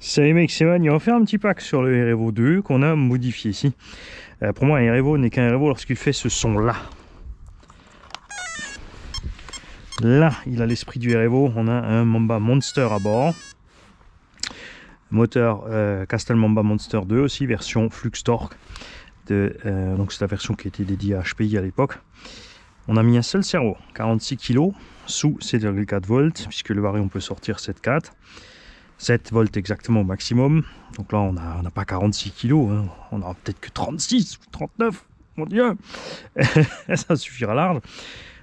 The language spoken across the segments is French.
Salut mec, c'est Van. On va faire un petit pack sur le R-Evo 2 qu'on a modifié ici. Pour moi, un R-Evo n'est qu'un R-Evo lorsqu'il fait ce son-là. Là, il a l'esprit du R-Evo. On a un Mamba Monster à bord. Moteur Castel Mamba Monster 2 aussi, version Flux Torque. Donc c'est la version qui était dédiée à HPI à l'époque. On a mis un seul servo, 46 kg, sous 7,4 volts, puisque le baril on peut sortir 7,4. 7 volts exactement au maximum. Donc là on n'a pas 46 kg, hein. On aura peut-être que 36 ou 39, mon dieu. Ça suffira large.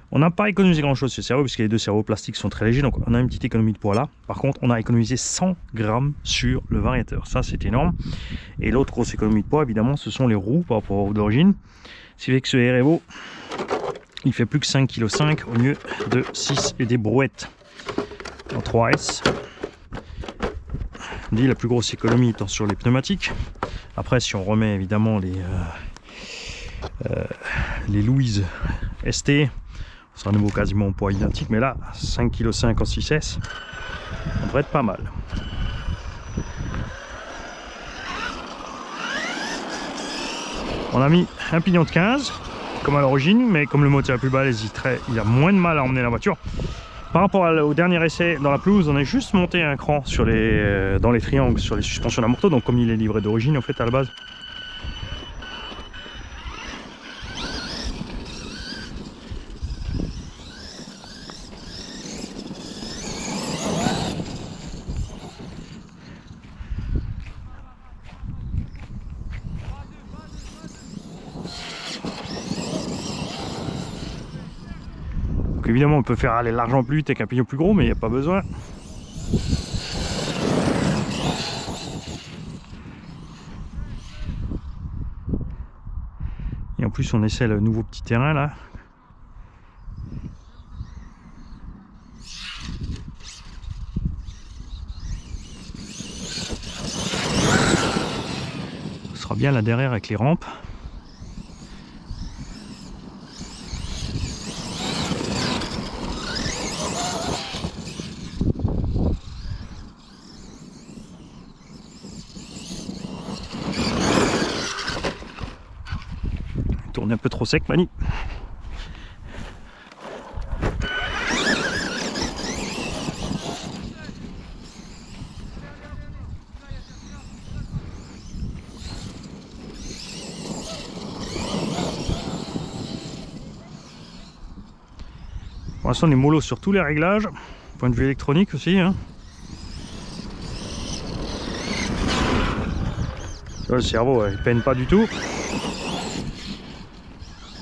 On n'a pas économisé grand chose sur ce servo, puisque les deux servos plastiques sont très légers, donc on a une petite économie de poids là. Par contre on a économisé 100 grammes sur le variateur, ça c'est énorme. Et l'autre grosse économie de poids évidemment ce sont les roues par rapport aux roues d'origine. Ce qui fait que ce R-Evo il fait plus que 5,5 kg au lieu de 6 et des brouettes en 3S. On dit la plus grosse économie étant sur les pneumatiques. Après si on remet évidemment les Louise ST, on sera à nouveau quasiment au poids identique, mais là 5,5 kg en 6S, ça devrait être pas mal. On a mis un pignon de 15 comme à l'origine, mais comme le moteur est plus bas, il a moins de mal à emmener la voiture. Par rapport au dernier essai dans la pelouse, on a juste monté un cran sur dans les triangles sur les suspensions d'amorto, donc comme il est livré d'origine en fait à la base. Donc évidemment on peut faire aller largement plus vite avec un pignon plus gros, mais il n'y a pas besoin. Et en plus on essaie le nouveau petit terrain là. Ce sera bien là derrière avec les rampes. Tourne un peu trop sec, Mani. Pour l'instant on est mollo sur tous les réglages, point de vue électronique aussi, hein. Le cerveau il peine pas du tout.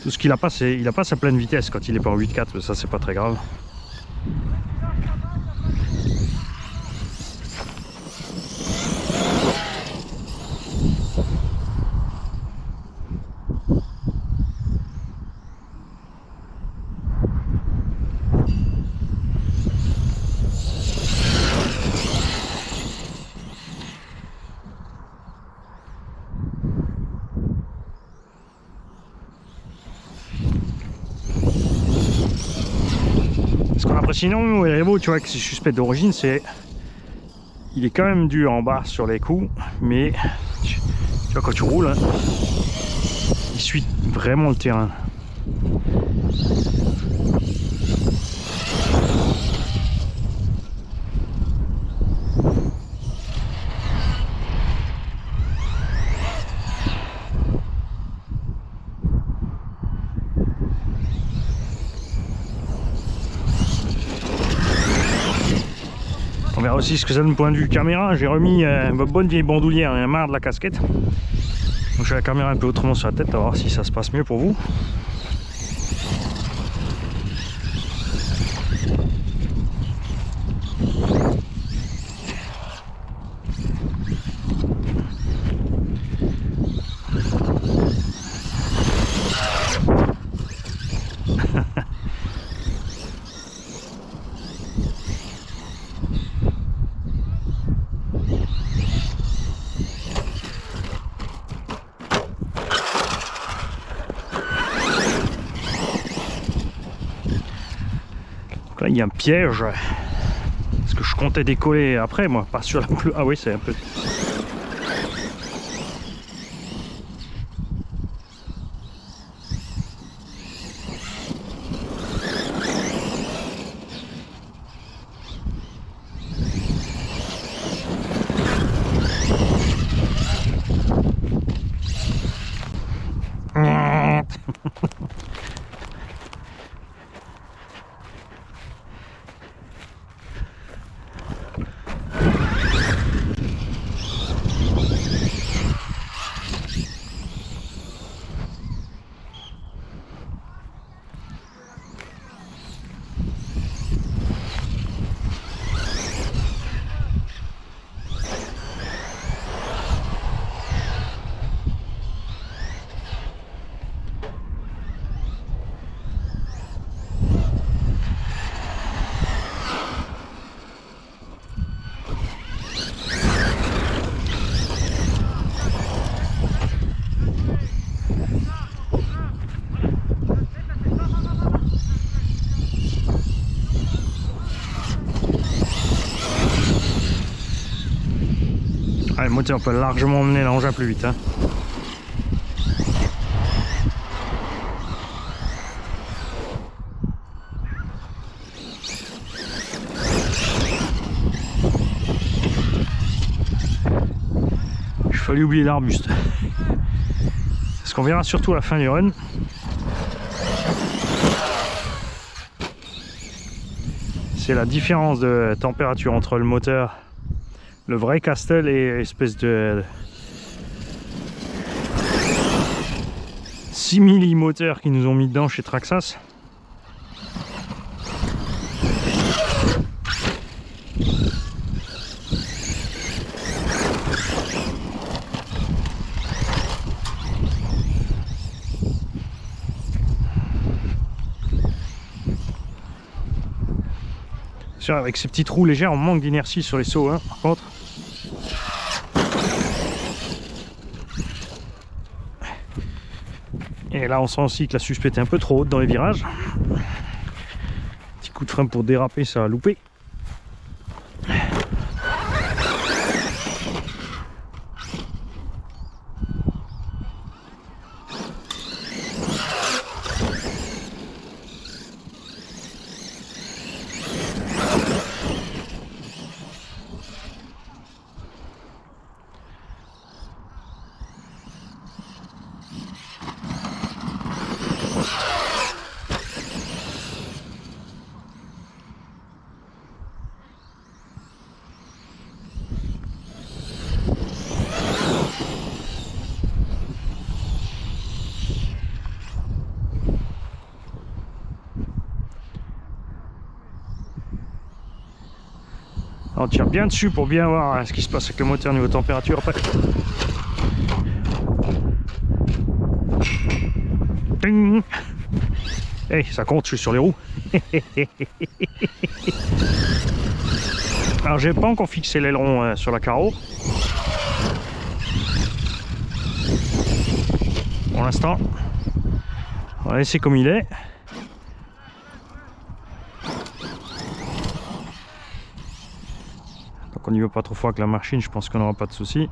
Tout ce qu'il a pas, c'est il a pas sa pleine vitesse quand il est pas en 8.4, mais ça c'est pas très grave. Ce qu'on apprécie énormément au R-Evo, tu vois que c'est suspect d'origine, c'est il est quand même dur en bas sur les coups, mais tu vois quand tu roules, hein, il suit vraiment le terrain. On verra aussi ce que ça donne point de vue caméra. J'ai remis ma bonne vieille bandoulière, et un marre de la casquette. Donc je fais la caméra un peu autrement sur la tête, à voir si ça se passe mieux pour vous. Donc là il y a un piège. Parce que je comptais décoller après, moi, pas sur la pluie. Ah oui, c'est un peu... Ah, le moteur peut largement emmener l'engin plus vite. Hein. Il fallait oublier l'arbuste. Ce qu'on verra surtout à la fin du run. C'est la différence de température entre le moteur, le vrai Castel, et espèce de simili moteur qu'ils nous ont mis dedans chez Traxxas. Avec ces petits trous légers, on manque d'inertie sur les sauts, hein, par contre. Et là, on sent aussi que la suspecte est un peu trop haute dans les virages. Petit coup de frein pour déraper, ça a loupé. On tire bien dessus pour bien voir ce qui se passe avec le moteur niveau température après. Hey, ça compte, je suis sur les roues. Alors j'ai pas encore fixé l'aileron sur la carreau. Pour l'instant, on va laisser comme il est. Donc on n'y va pas trop fort avec la machine, je pense qu'on n'aura pas de soucis.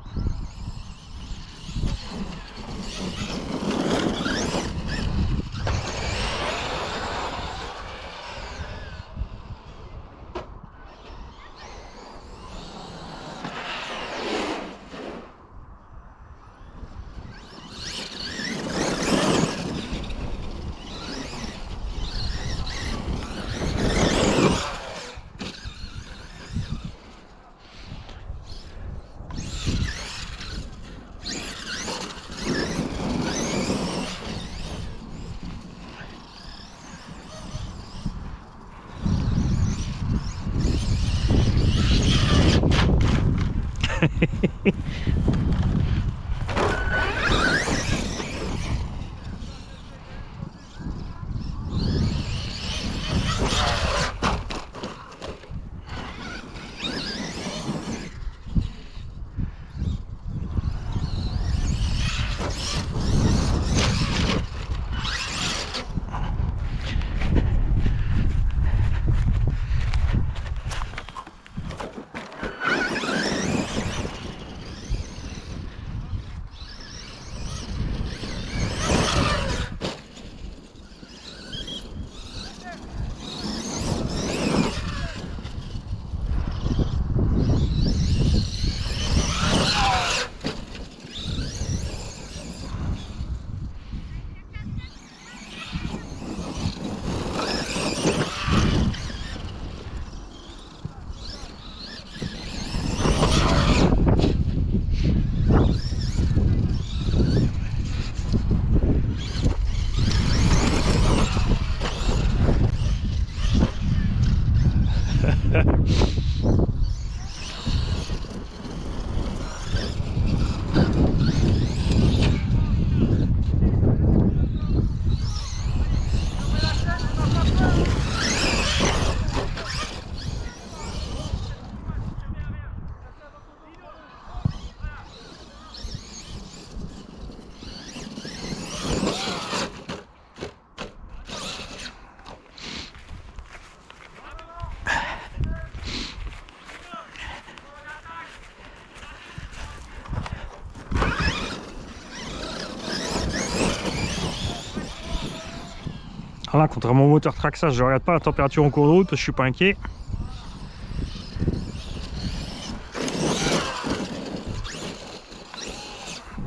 Alors là, contrairement au moteur Traxxas, je regarde pas la température en cours de route parce que je suis pas inquiet.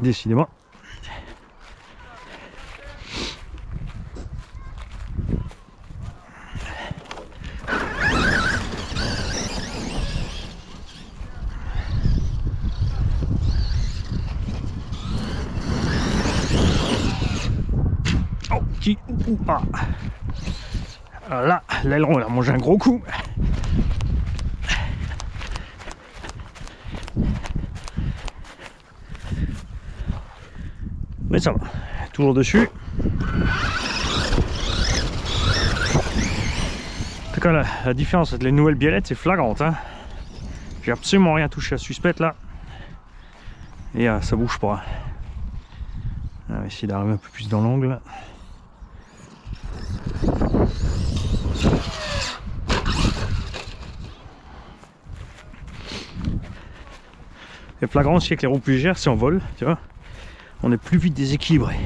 Décidément. Oh, qui... Ah. Là, l'aileron, il a mangé un gros coup. Mais ça va, toujours dessus. En tout cas, la différence avec les nouvelles biellettes, c'est flagrante. Hein. J'ai absolument rien touché à suspect là. Et ça bouge pas. On va essayer d'arriver un peu plus dans l'angle. Et flagrant aussi avec les roues plus légères, si on vole, tu vois, on est plus vite déséquilibré.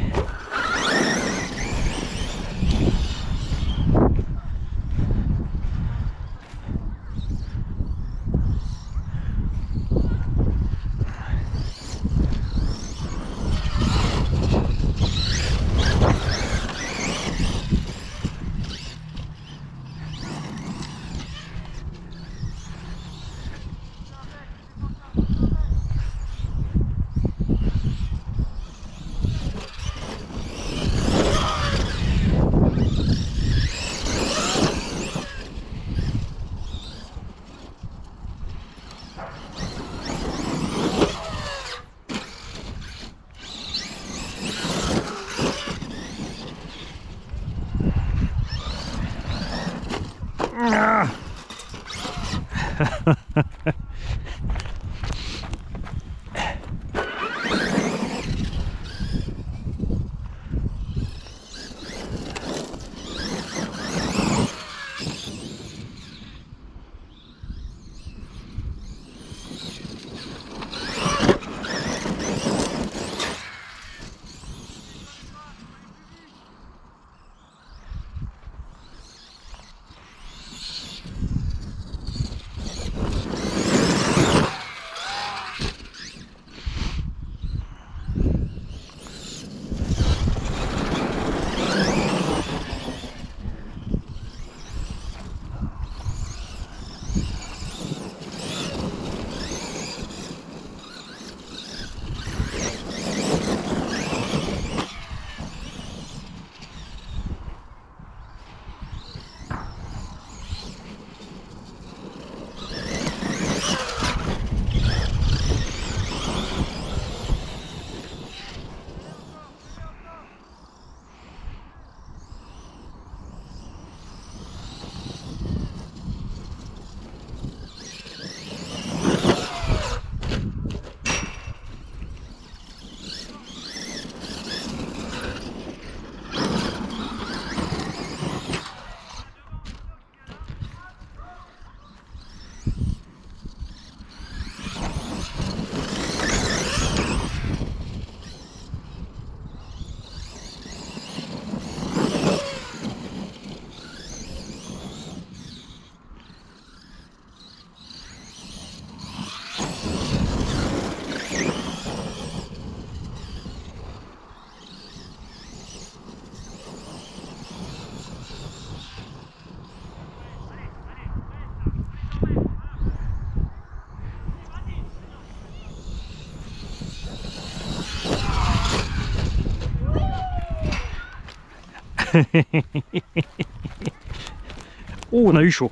Oh, on a eu chaud.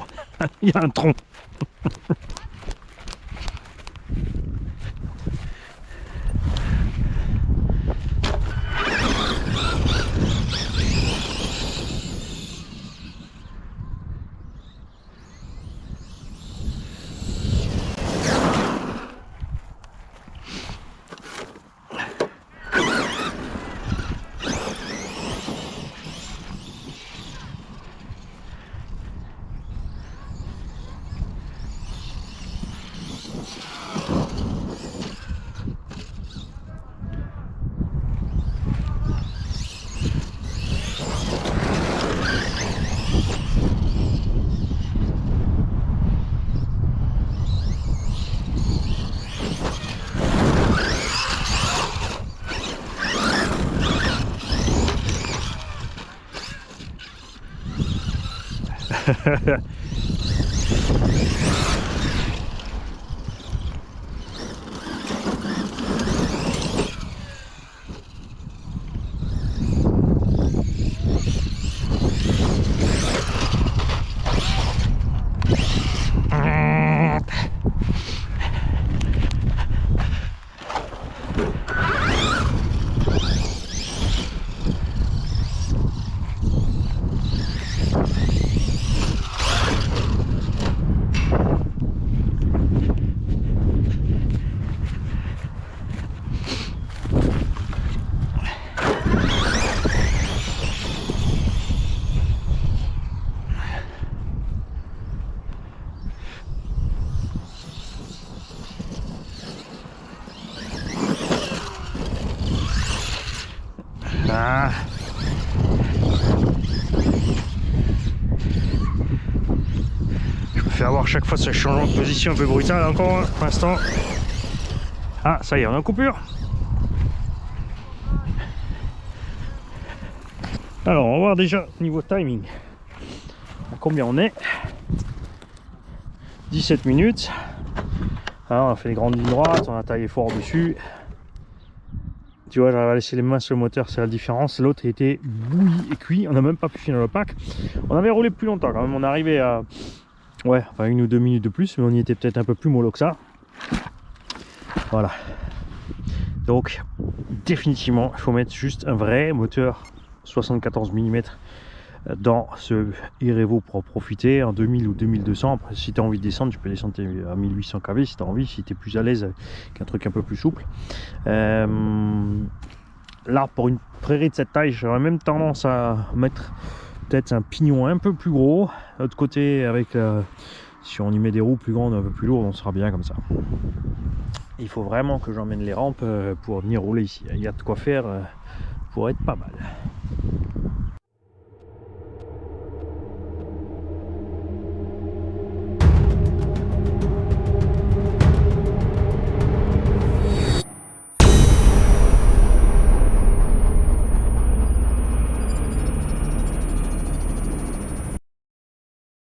Il y a un tronc. Ah. Je me fais avoir chaque fois ce changement de position un peu brutal encore pour l'instant. Ah, ça y est, on est en coupure. Alors, on va voir déjà niveau timing. À combien on est? 17 minutes. Alors, on a fait les grandes lignes droites, on a taillé fort dessus. Tu vois, j'arrive à laisser les mains sur le moteur, c'est la différence. L'autre était bouilli et cuit, on n'a même pas pu finir le pack. On avait roulé plus longtemps quand même, on est arrivé à... Ouais, enfin 1 ou 2 minutes de plus, mais on y était peut-être un peu plus mollo que ça. Voilà. Donc, définitivement, il faut mettre juste un vrai moteur 74 mm dans ce Irevo pour en profiter en 2000 ou 2200. Après, si tu as envie de descendre, tu peux descendre à 1800 kV si tu as envie, si tu es plus à l'aise qu'un truc un peu plus souple. Là, pour une prairie de cette taille, j'aurais même tendance à mettre peut-être un pignon un peu plus gros. De l'autre côté, avec si on y met des roues plus grandes, un peu plus lourdes, on sera bien comme ça. Il faut vraiment que j'emmène les rampes pour venir rouler ici. Il y a de quoi faire pour être pas mal.